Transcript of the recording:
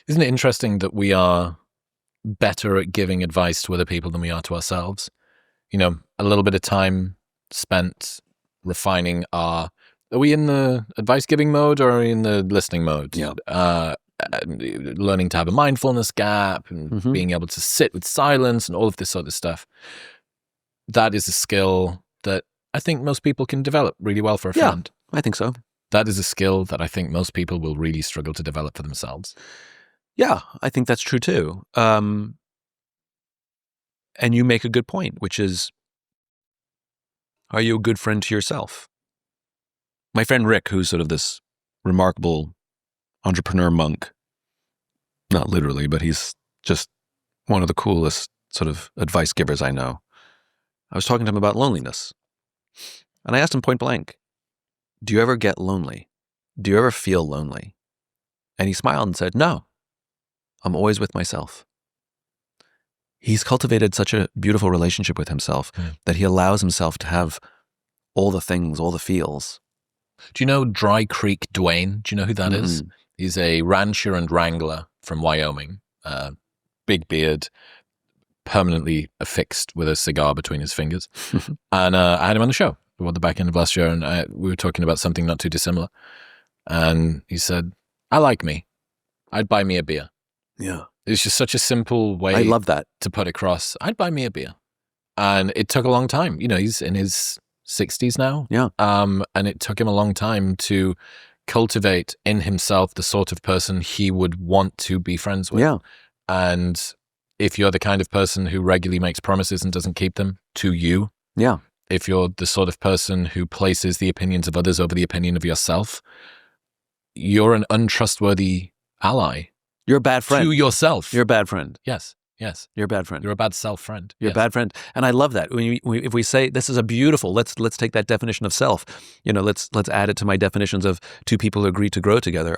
Isn't it interesting that we are better at giving advice to other people than we are to ourselves? You know, a little bit of time spent refining our... Are we in the advice giving mode or are we in the listening mode? Yeah. Learning to have a mindfulness gap and being able to sit with silence and all of this sort of stuff. That is a skill that I think most people can develop really well for a friend. I think so. That is a skill that I think most people will really struggle to develop for themselves. Yeah, I think that's true too. And you make a good point, which is, are you a good friend to yourself? My friend Rick, who's sort of this remarkable entrepreneur monk, not literally, but he's just one of the coolest sort of advice givers I know. I was talking to him about loneliness. And I asked him point blank, do you ever get lonely? Do you ever feel lonely? And he smiled and said, no, I'm always with myself. He's cultivated such a beautiful relationship with himself that he allows himself to have all the things, all the feels. Do you know Dry Creek Dwayne? Do you know who that is? He's a rancher and wrangler from Wyoming. Big beard, permanently affixed with a cigar between his fingers. And I had him on the show toward the back end of last year, and we were talking about something not too dissimilar. And he said, I like me. I'd buy me a beer. Yeah. It's just such a simple way I love that. to put across, I'd buy me a beer. And it took a long time. You know, he's in his 60s now. Yeah. And it took him a long time to cultivate in himself the sort of person he would want to be friends with. Yeah. And if you're the kind of person who regularly makes promises and doesn't keep them to you, Yeah. if you're the sort of person who places the opinions of others over the opinion of yourself, you're an untrustworthy ally. You're a bad friend. To yourself. You're a bad friend. Yes. Yes. You're a bad friend. You're a bad self-friend. You're a bad friend. And I love that. If we say this is a beautiful, let's take that definition of self. You know, let's add it to my definitions of two people who agree to grow together.